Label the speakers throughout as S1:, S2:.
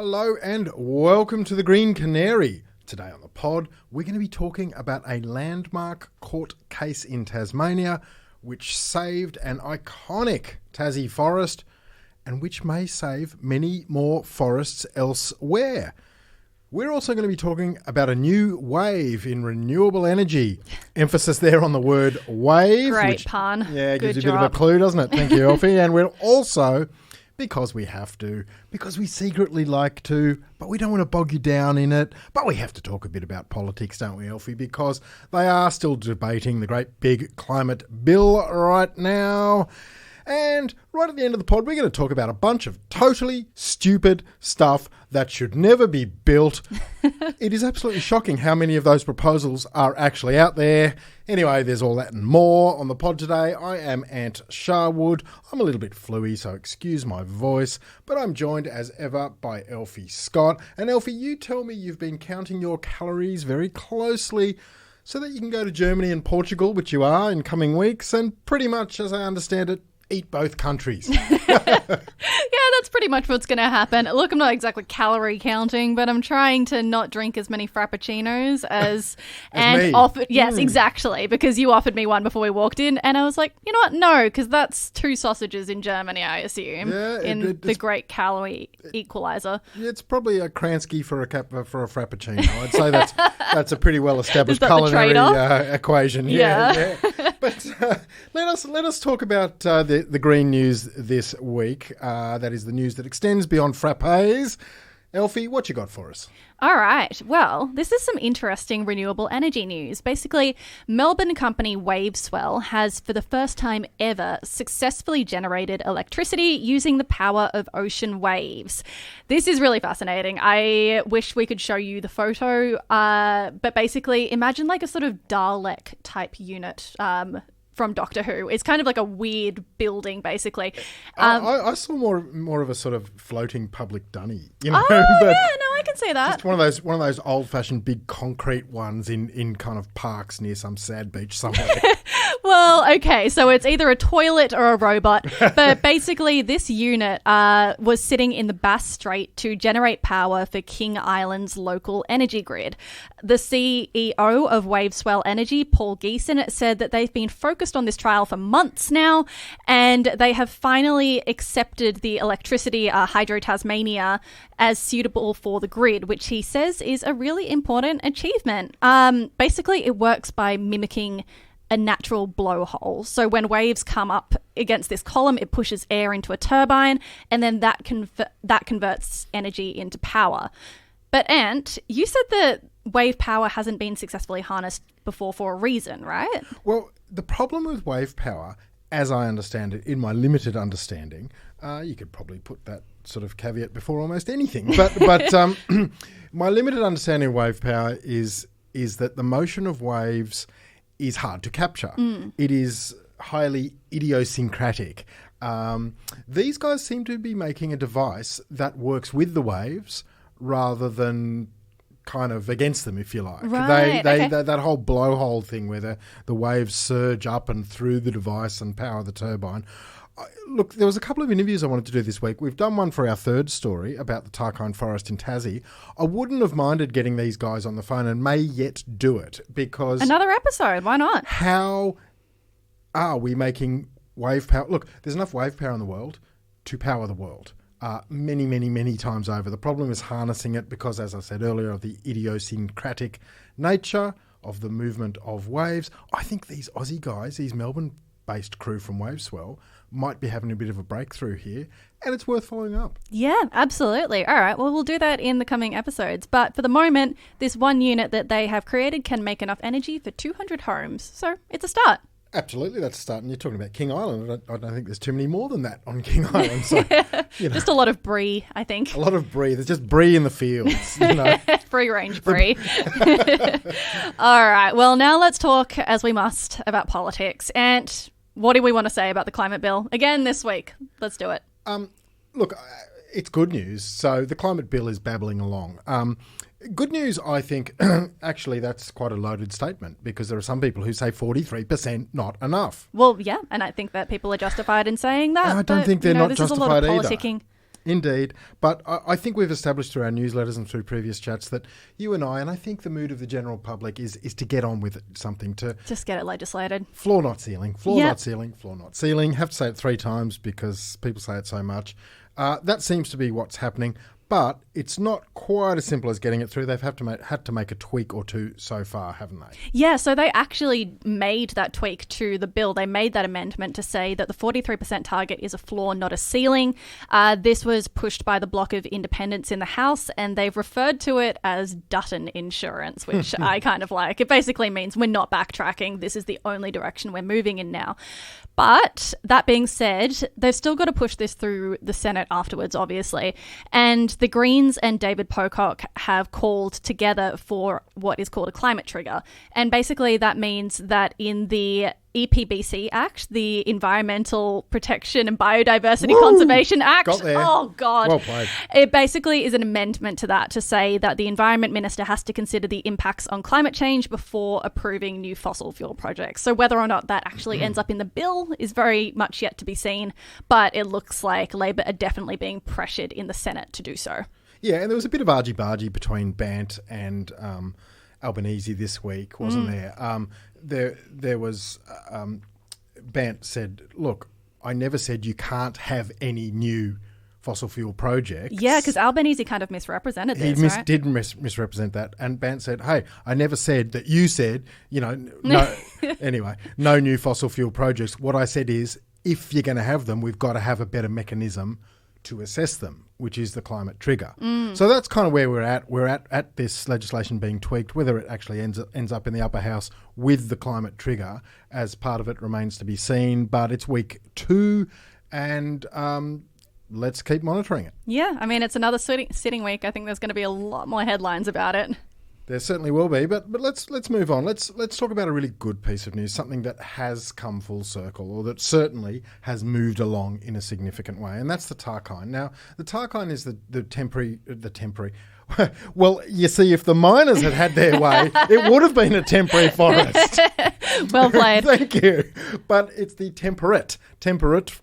S1: Hello and welcome to the Green Canary. Today on the pod, we're going to be talking about a landmark court case in Tasmania which saved an iconic Tassie forest and which may save many more forests elsewhere. We're also going to be talking about a new wave in renewable energy. Emphasis there on the word wave.
S2: Great pun.
S1: Yeah,
S2: Good
S1: gives you a
S2: job.
S1: bit of a clue, doesn't it? Thank you, Elfie. And we'll also, because we have to, because we secretly like to, but we don't want to bog you down in it, but we have to talk a bit about politics, don't we, Elfie? Because they are still debating the great big climate bill right now. And right at the end of the pod, we're going to talk about a bunch of totally stupid stuff that should never be built. It is absolutely shocking how many of those proposals are actually out there. Anyway, there's all that and more on the pod today. I am Ant Sharwood. I'm a little bit fluey, so excuse my voice, but I'm joined as ever by Elfie Scott. And Elfie, you tell me you've been counting your calories very closely so that you can go to Germany and Portugal, which you are in coming weeks, and pretty much, as I understand it, eat both countries.
S2: Yeah, that's pretty much what's going to happen. Look, I'm not exactly calorie counting, but I'm trying to not drink as many frappuccinos as
S1: me.
S2: offered. Yes, exactly, because you offered me one before we walked in, and I was like, you know what? No, because that's 2 sausages in Germany, I assume,
S1: Yeah,
S2: the great calorie equalizer.
S1: It's probably a Kransky for a frappuccino. I'd say that's a pretty well established
S2: Is that the
S1: culinary
S2: trade-off?
S1: equation. Yeah. But let us talk about the green news this week. That is the news that extends beyond frappes. Elfie, what you got for us?
S2: All right. Well, this is some interesting renewable energy news. Basically, Melbourne company Waveswell has, for the first time ever, successfully generated electricity using the power of ocean waves. This is really fascinating. I wish we could show you the photo, but basically, imagine like a sort of Dalek type unit from Doctor Who. It's kind of like a weird building, basically.
S1: I saw more of a sort of floating public dunny. You know,
S2: Oh,
S1: but
S2: yeah, no, I can see that.
S1: just one of those old-fashioned big concrete ones in kind of parks near some sad beach somewhere.
S2: Well, okay, so it's either a toilet or a robot, but basically this unit was sitting in the Bass Strait to generate power for King Island's local energy grid. The CEO of Waveswell Energy, Paul Geeson, said that they've been focused on this trial for months now, and they have finally accepted the electricity Hydro Tasmania as suitable for the grid, which he says is a really important achievement. Basically, it works by mimicking a natural blowhole. So when waves come up against this column, it pushes air into a turbine, and then that converts energy into power. But Ant, you said that wave power hasn't been successfully harnessed before for a reason, right?
S1: Well, the problem with wave power, as I understand it, in my limited understanding, you could probably put that sort of caveat before almost anything, but my limited understanding of wave power is that the motion of waves is hard to capture. It is highly idiosyncratic. These guys seem to be making a device that works with the waves rather than kind of against them, if you like.
S2: Right, okay.
S1: That whole blowhole thing where the waves surge up and through the device and power the turbine. Look, there was a couple of interviews I wanted to do this week. We've done one for our third story about the Tarkine forest in Tassie. I wouldn't have minded getting these guys on the phone and may yet do it because...
S2: Another episode, why not?
S1: How are we making wave power? Look, there's enough wave power in the world to power the world. Many, many, many times over. The problem is harnessing it because, as I said earlier, of the idiosyncratic nature of the movement of waves. I think these Aussie guys, these Melbourne-based crew from Waveswell, might be having a bit of a breakthrough here, and it's worth following up.
S2: Yeah, absolutely. All right, well, we'll do that in the coming episodes. But for the moment, this one unit that they have created can make enough energy for 200 homes. So it's a start.
S1: Absolutely, that's a start. And you're talking about King Island. I don't think there's too many more than that on King Island. So,
S2: Just a lot of brie, I think.
S1: A lot of brie. There's just brie in the fields, you know.
S2: Free-range brie. All right, well, now let's talk, as we must, about politics. And what do we want to say about the climate bill? Again, this week. Let's do it.
S1: Look, it's good news. So the climate bill is babbling along. Good news, I think, actually, that's quite a loaded statement because there are some people who say 43% not enough.
S2: Well, yeah, and I think that people are justified in saying that.
S1: I don't think they're not
S2: this is a lot
S1: justified
S2: of
S1: either.
S2: politicking.
S1: Indeed. But I think we've established through our newsletters and through previous chats that you and I think the mood of the general public is to get on with it, something to...
S2: Just get it legislated.
S1: Floor not ceiling, floor not ceiling, floor not ceiling. Have to say it 3 times because people say it so much. That seems to be what's happening. But it's not quite as simple as getting it through. They've had to make a tweak or two so far, haven't they?
S2: Yeah, so they actually made that tweak to the bill. They made that amendment to say that the 43% target is a floor, not a ceiling. This was pushed by the bloc of independents in the House, and they've referred to it as Dutton insurance, which I kind of like. It basically means we're not backtracking. This is the only direction we're moving in now. But that being said, they've still got to push this through the Senate afterwards, obviously. And the Greens and David Pocock have called together for what is called a climate trigger. And basically that means that in the EPBC Act, the Environmental Protection and Biodiversity Conservation Act.
S1: Got there.
S2: Oh, God.
S1: Well played.
S2: It basically is an amendment to that to say that the Environment Minister has to consider the impacts on climate change before approving new fossil fuel projects. So whether or not that actually ends up in the bill is very much yet to be seen, but it looks like Labor are definitely being pressured in the Senate to do so.
S1: Yeah, and there was a bit of argy-bargy between Bant and Albanese this week, wasn't there? There was Bant said, look, I never said you can't have any new fossil fuel projects.
S2: Yeah, because Albanese kind of misrepresented this, right?
S1: Did misrepresent that. And Bant said, hey, I never said that you said, no, anyway, no new fossil fuel projects. What I said is, if you're going to have them, we've got to have a better mechanism to assess them, which is the climate trigger. So that's kind of where we're at. We're at this legislation being tweaked. Whether it actually ends up in the upper house with the climate trigger as part of it remains to be seen. But it's week 2 and let's keep monitoring it.
S2: Yeah, I mean, it's another sitting week. I think there's going to be a lot more headlines about it.
S1: There certainly will be, but let's move on. Let's talk about a really good piece of news, something that has come full circle, or that certainly has moved along in a significant way, and that's the Tarkine. Now, the Tarkine is the temporary. Well, you see, if the miners had their way, it would have been a temporary forest.
S2: Well played.
S1: Thank you. But it's the temperate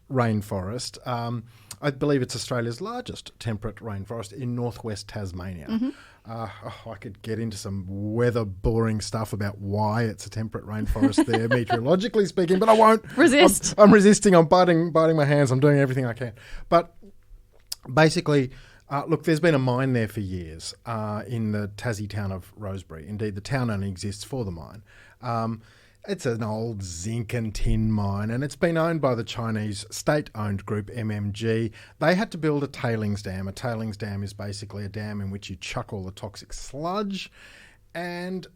S1: rainforest. I believe it's Australia's largest temperate rainforest in northwest Tasmania. I could get into some weather boring stuff about why it's a temperate rainforest there, meteorologically speaking, but I won't.
S2: Resist.
S1: I'm resisting. I'm biting my hands. I'm doing everything I can. But basically, look, there's been a mine there for years in the Tassie town of Rosebery. Indeed, the town only exists for the mine. It's an old zinc and tin mine, and it's been owned by the Chinese state-owned group MMG. They had to build a tailings dam. A tailings dam is basically a dam in which you chuck all the toxic sludge, and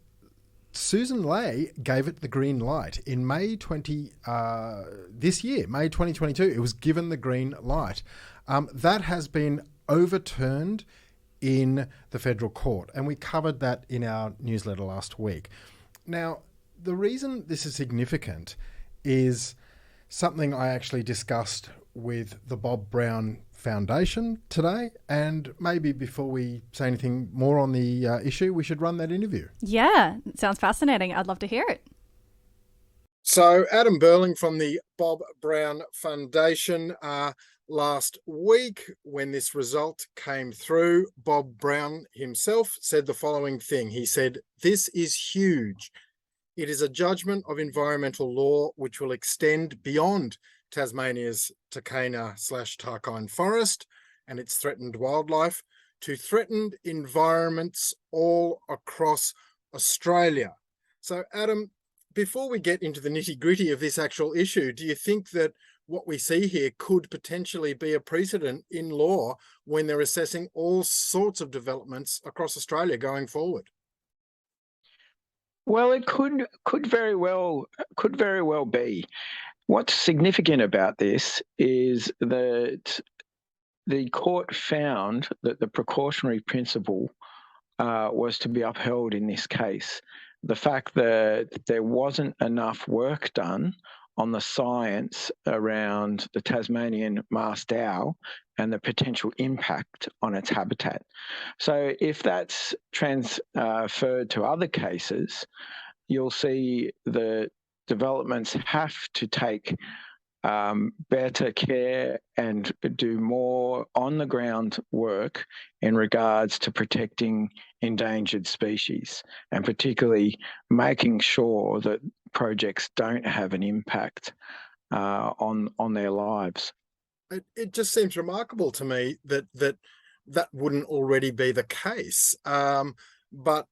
S1: Sussan Ley gave it the green light in May 2022. It was given the green light. That has been overturned in the federal court, and we covered that in our newsletter last week. Now, the reason this is significant is something I actually discussed with the Bob Brown Foundation today, and maybe before we say anything more on the issue, we should run that interview.
S2: Yeah, it sounds fascinating. I'd love to hear it.
S1: So Adam Burling from the Bob Brown Foundation, last week when this result came through, Bob Brown himself said the following thing. He said, "This is huge. It is a judgment of environmental law which will extend beyond Tasmania's Tarkine/Tarkine forest and its threatened wildlife to threatened environments all across Australia." So, Adam, before we get into the nitty-gritty of this actual issue, do you think that what we see here could potentially be a precedent in law when they're assessing all sorts of developments across Australia going forward?
S3: Well, it could very well be. What's significant about this is that the court found that the precautionary principle was to be upheld in this case. The fact that there wasn't enough work done on the science around the Tasmanian masked owl and the potential impact on its habitat. So if that's transferred to other cases, you'll see the developments have to take better care and do more on-the-ground work in regards to protecting endangered species, and particularly making sure that projects don't have an impact on their lives.
S1: It just seems remarkable to me that wouldn't already be the case. But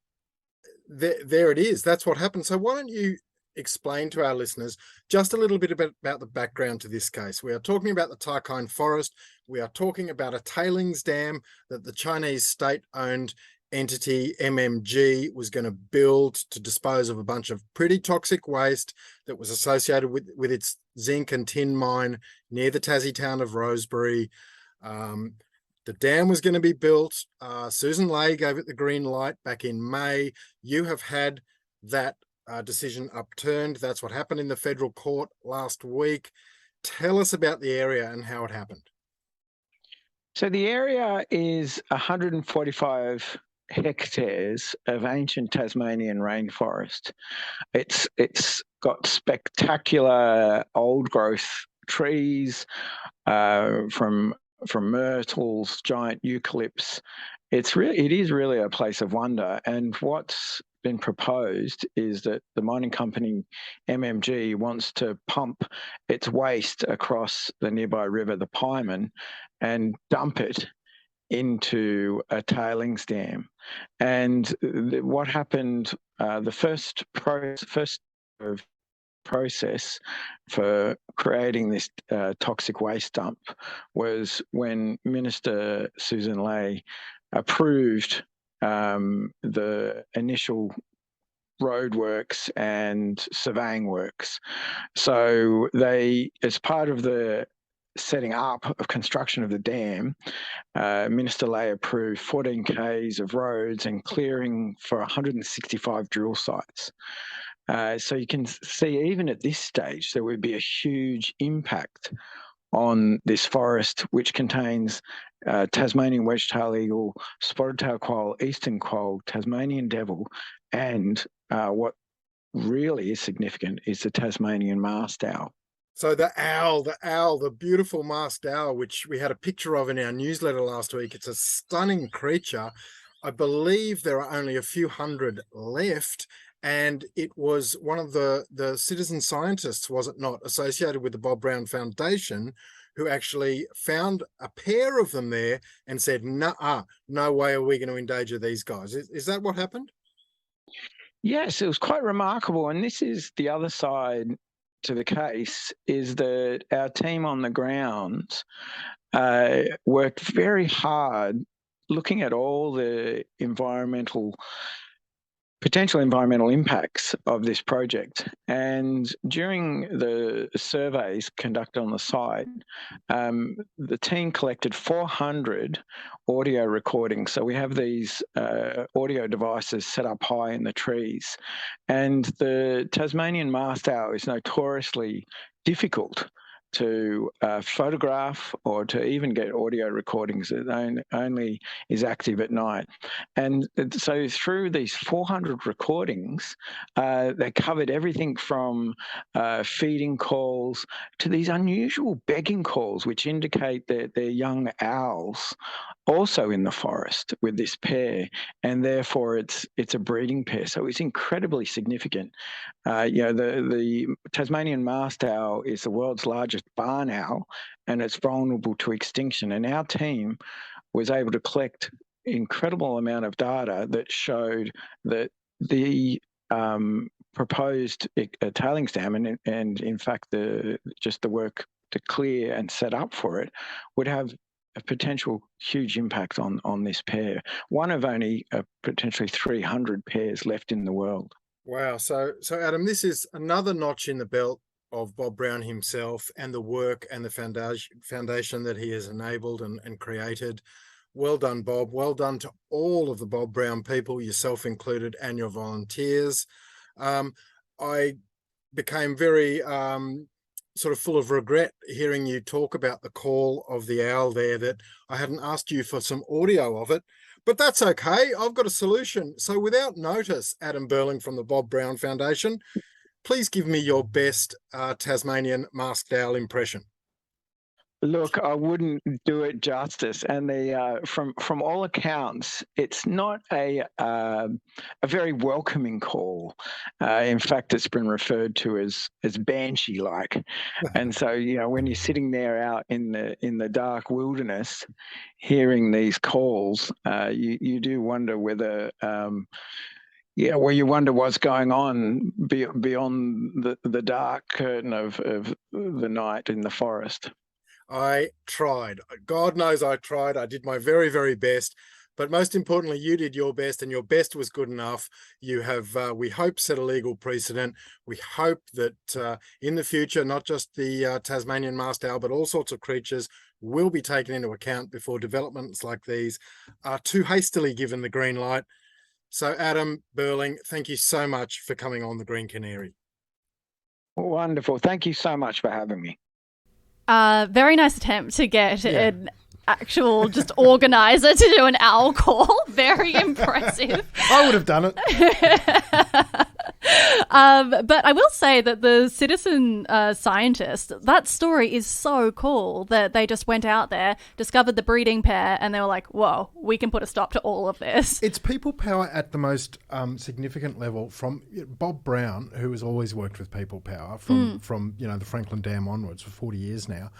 S1: there it is. That's what happened. So why don't you explain to our listeners just a little bit about the background to this case? We are talking about the Tarkine forest. We are talking about a tailings dam that the Chinese state-owned entity MMG was going to build to dispose of a bunch of pretty toxic waste that was associated with its zinc and tin mine near the Tassie town of Rosebery. The dam was going to be built. Sussan Ley gave it the green light back in May. You have had that decision upturned. That's what happened in the federal court last week. Tell us about the area and how it happened.
S3: So the area is 145 hectares of ancient Tasmanian rainforest. It's got spectacular old growth trees from myrtles, giant eucalypts. It is really a place of wonder. And what's been proposed is that the mining company MMG wants to pump its waste across the nearby river, the Pieman, and dump it into a tailings dam. And what happened, the first process for creating this toxic waste dump was when Minister Sussan Ley approved the initial roadworks and surveying works. So they, as part of the setting up of construction of the dam, Minister Ley approved 14 k's of roads and clearing for 165 drill sites. So you can see, even at this stage, there would be a huge impact on this forest, which contains Tasmanian wedge-tailed eagle, spotted-tailed quail, eastern quail, Tasmanian devil, and what really is significant is the Tasmanian masked owl.
S1: So the beautiful masked owl, which we had a picture of in our newsletter last week. It's a stunning creature. I believe there are only a few hundred left. And it was one of the citizen scientists, was it not, associated with the Bob Brown Foundation, who actually found a pair of them there and said, "Nah, no way are we going to endanger these guys." Is that what happened?
S3: Yes, it was quite remarkable. And this is the other side to the case, is that our team on the ground worked very hard looking at all the potential environmental impacts of this project. And during the surveys conducted on the site, the team collected 400 audio recordings. So we have these audio devices set up high in the trees. And the Tasmanian masked owl is notoriously difficult to photograph or to even get audio recordings. It only is active at night. And so through these 400 recordings, they covered everything from feeding calls to these unusual begging calls, which indicate that they're young owls also in the forest with this pair, and therefore it's a breeding pair. So it's incredibly significant. The Tasmanian masked owl is the world's largest barn owl, and it's vulnerable to extinction. And our team was able to collect incredible amount of data that showed that the proposed tailings dam and in fact the work to clear and set up for it would have a potential huge impact on this pair, one of only potentially 300 pairs left in the world.
S1: Wow. So Adam, this is another notch in the belt of Bob Brown himself and the work and the foundation that he has enabled and created. Well done, Bob. Well done to all of the Bob Brown people, yourself included, and your volunteers. I became very sort of full of regret hearing you talk about the call of the owl there, that I hadn't asked you for some audio of it. But that's okay. I've got a solution. So without notice, Adam Burling from the Bob Brown Foundation, please give me your best Tasmanian masked owl impression.
S3: Look, I wouldn't do it justice, and from all accounts, it's not a very welcoming call. In fact, it's been referred to as banshee-like, and so when you're sitting there out in the dark wilderness, hearing these calls, you do wonder whether. You wonder what's going on beyond the dark curtain of the night in the forest.
S1: I tried. God knows I tried. I did my very, very best. But most importantly, you did your best, and your best was good enough. You have, we hope, set a legal precedent. We hope that in the future, not just the Tasmanian masked owl, but all sorts of creatures will be taken into account before developments like these are too hastily given the green light. So, Adam, Burling, thank you so much for coming on the Green Canary.
S3: Wonderful. Thank you so much for having me.
S2: Very nice attempt to get an actual just organizer to do an owl call. Very impressive.
S1: I would have done it.
S2: But I will say that the citizen scientist, that story is so cool that they just went out there, discovered the breeding pair, and they were like, whoa, we can put a stop to all of this.
S1: It's people power at the most significant level, from Bob Brown, who has always worked with people power from the Franklin Dam onwards for 40 years now.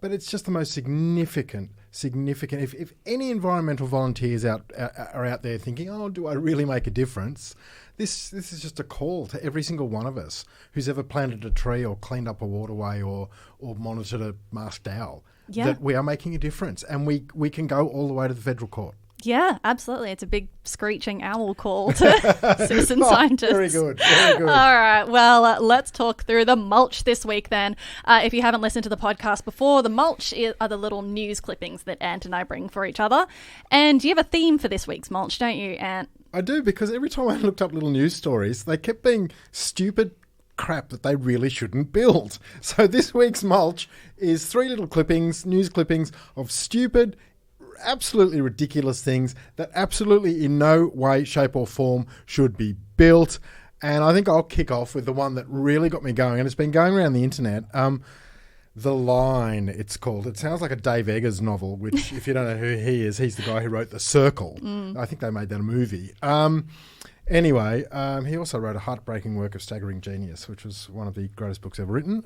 S1: But it's just the most significant. If any environmental volunteers are out there thinking, oh, do I really make a difference? This is just a call to every single one of us who's ever planted a tree or cleaned up a waterway or monitored a masked owl, that we are making a difference, and we can go all the way to the federal court.
S2: Yeah, absolutely. It's a big screeching owl call to citizen scientists.
S1: Very good. Very good.
S2: All right. Well, let's talk through the mulch this week then. If you haven't listened to the podcast before, the mulch are the little news clippings that Ant and I bring for each other. And you have a theme for this week's mulch, don't you, Ant?
S1: I do, because every time I looked up little news stories, they kept being stupid crap that they really shouldn't build. So this week's mulch is 3 little clippings, news clippings of stupid, absolutely ridiculous things that absolutely in no way, shape or form should be built. And I think I'll kick off with the one that really got me going, and it's been going around the internet. The Line, it's called. It sounds like a Dave Eggers novel, which, if you don't know who he is, he's the guy who wrote The Circle. I think they made that a movie. Anyway, he also wrote a heartbreaking work of staggering genius, which was one of the greatest books ever written.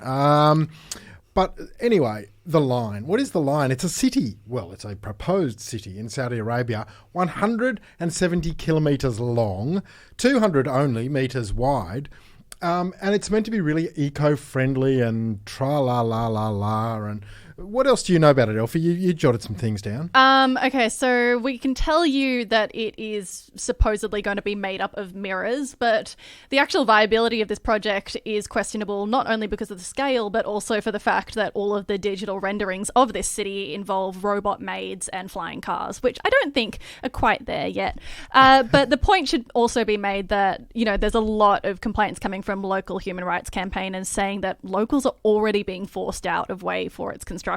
S1: But anyway, The Line. What is The Line? It's a city. Well, it's a proposed city in Saudi Arabia, 170 kilometres long, 200 only metres wide. And it's meant to be really eco-friendly and tra-la-la-la-la. And what else do you know about it, Elfie? You jotted some things down.
S2: Okay, so we can tell you that it is supposedly going to be made up of mirrors, but the actual viability of this project is questionable, not only because of the scale, but also for the fact that all of the digital renderings of this city involve robot maids and flying cars, which I don't think are quite there yet. But the point should also be made that, there's a lot of complaints coming from local human rights campaigners saying that locals are already being forced out of way for its construction.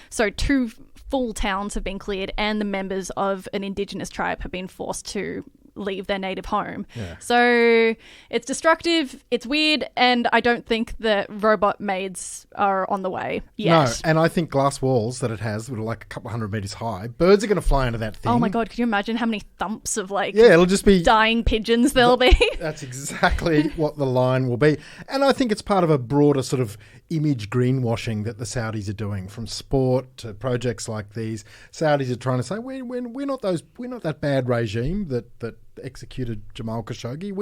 S2: So 2 full towns have been cleared, and the members of an Indigenous tribe have been forced to leave their native home. Yeah. So it's destructive, it's weird, and I don't think that robot maids are on the way yet.
S1: No, and I think glass walls that it has, that are like a couple of 100 metres high, birds are going to fly into that thing.
S2: Oh my God, could you imagine how many thumps of
S1: it'll just be
S2: dying pigeons there'll be?
S1: That's exactly what The Line will be. And I think it's part of a broader sort of image greenwashing that the Saudis are doing, from sport to projects like these. Saudis are trying to say we're not that bad regime that executed Jamal Khashoggi.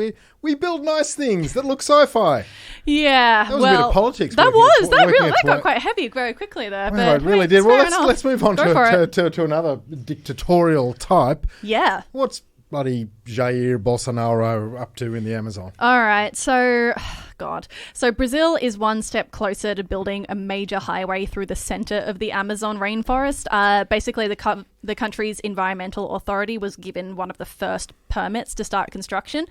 S1: We build nice things that look sci-fi.
S2: Yeah,
S1: that was a bit of politics.
S2: That got quite heavy very quickly there.
S1: Well, it really did. Well, let's move on to another dictatorial type.
S2: Yeah.
S1: What's bloody Jair Bolsonaro up to in the Amazon?
S2: All right, so Brazil is one step closer to building a major highway through the center of the Amazon rainforest. Basically, the country's environmental authority was given one of the first permits to start construction.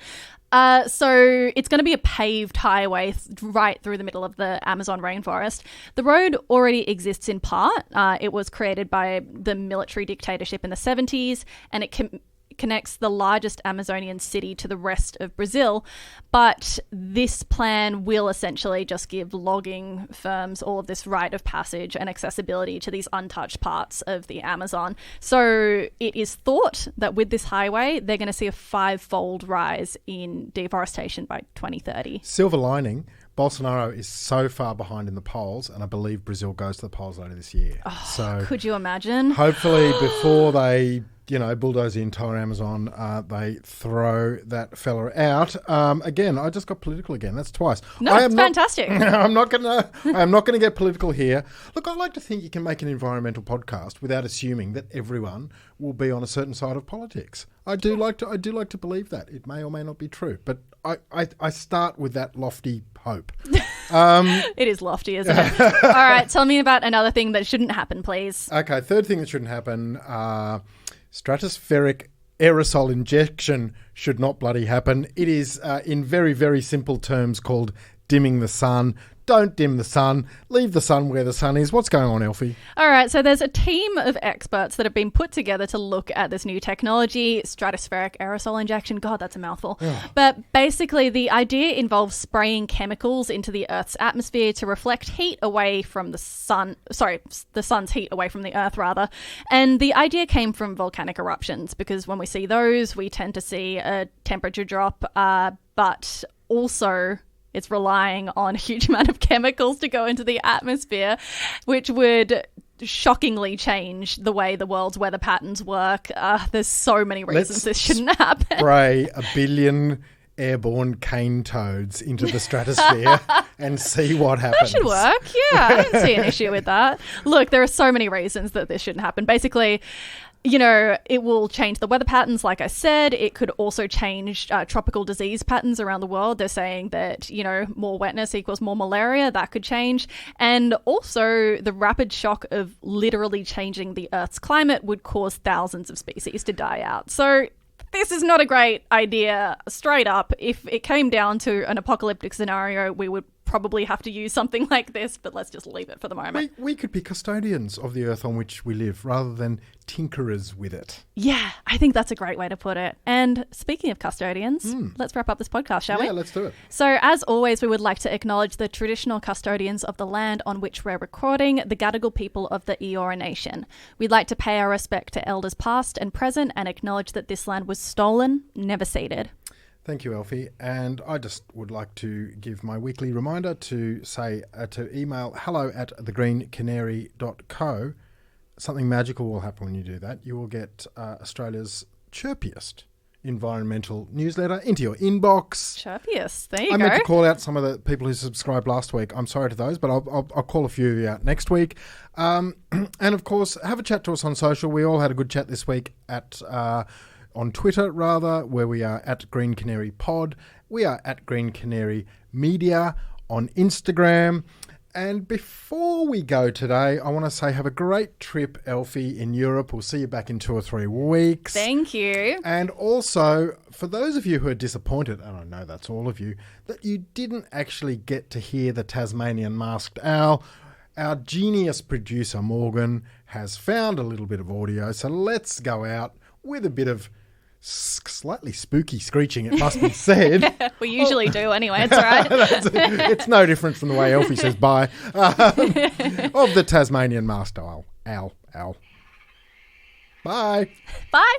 S2: So it's going to be a paved highway right through the middle of the Amazon rainforest. The road already exists in part. It was created by the military dictatorship in the 70s, and it connects the largest Amazonian city to the rest of Brazil, but this plan will essentially just give logging firms all of this right of passage and accessibility to these untouched parts of the Amazon. So it is thought that with this highway, they're going to see a 5-fold rise in deforestation by 2030.
S1: Silver lining, Bolsonaro is so far behind in the polls, and I believe Brazil goes to the polls later this year.
S2: Oh,
S1: so
S2: could you imagine?
S1: Hopefully before they, bulldoze the entire Amazon, they throw that fella out. Again, I just got political again. That's twice.
S2: No, it's fantastic.
S1: I'm not gonna get political here. Look, I like to think you can make an environmental podcast without assuming that everyone will be on a certain side of politics. I do like to believe that. It may or may not be true, but I start with that lofty hope.
S2: It is lofty, isn't it? All right, tell me about another thing that shouldn't happen, please.
S1: Okay, third thing that shouldn't happen, stratospheric aerosol injection should not bloody happen. It is, in very, very simple terms, called dimming the sun. Don't dim the sun. Leave the sun where the sun is. What's going on, Elfie?
S2: All right, so there's a team of experts that have been put together to look at this new technology, stratospheric aerosol injection. God, that's a mouthful. Yeah. But basically, the idea involves spraying chemicals into the Earth's atmosphere to reflect heat away from the sun. Sorry, the sun's heat away from the Earth, rather. And the idea came from volcanic eruptions, because when we see those, we tend to see a temperature drop, but also it's relying on a huge amount of chemicals to go into the atmosphere, which would shockingly change the way the world's weather patterns work. There's so many reasons this shouldn't happen.
S1: Spray 1 billion airborne cane toads into the stratosphere and see what happens.
S2: That should work. Yeah, I don't see an issue with that. Look, there are so many reasons that this shouldn't happen. Basically, it will change the weather patterns, like I said. It could also change tropical disease patterns around the world. They're saying that, more wetness equals more malaria. That could change. And also the rapid shock of literally changing the Earth's climate would cause thousands of species to die out. So this is not a great idea, straight up. If it came down to an apocalyptic scenario, we would probably have to use something like this, but let's just leave it for the moment.
S1: We could be custodians of the earth on which we live rather than tinkerers with it.
S2: Yeah, I think that's a great way to put it. And speaking of custodians, let's wrap up this podcast, shall we?
S1: Yeah, let's do it.
S2: So as always, we would like to acknowledge the traditional custodians of the land on which we're recording, the Gadigal people of the Eora Nation. We'd like to pay our respect to elders past and present and acknowledge that this land was stolen, never ceded.
S1: Thank you, Elfie. And I just would like to give my weekly reminder to say to email hello@thegreencanary.co. Something magical will happen when you do that. You will get Australia's chirpiest environmental newsletter into your inbox.
S2: Chirpiest, there you go.
S1: I meant to call out some of the people who subscribed last week. I'm sorry to those, but I'll call a few of you out next week. And of course, have a chat to us on social. We all had a good chat this week on Twitter, where we are at Green Canary Pod. We are at Green Canary Media on Instagram. And before we go today, I want to say have a great trip, Elfie, in Europe. We'll see you back in 2 or 3 weeks.
S2: Thank you.
S1: And also, for those of you who are disappointed, and I know that's all of you, that you didn't actually get to hear the Tasmanian masked owl, our genius producer, Morgan, has found a little bit of audio. So let's go out with a bit of slightly spooky screeching, it must be said.
S2: We usually do anyway, it's all right.
S1: It's no different from the way Elfie says bye. Of the Tasmanian masked owl. Owl. Bye.
S2: Bye.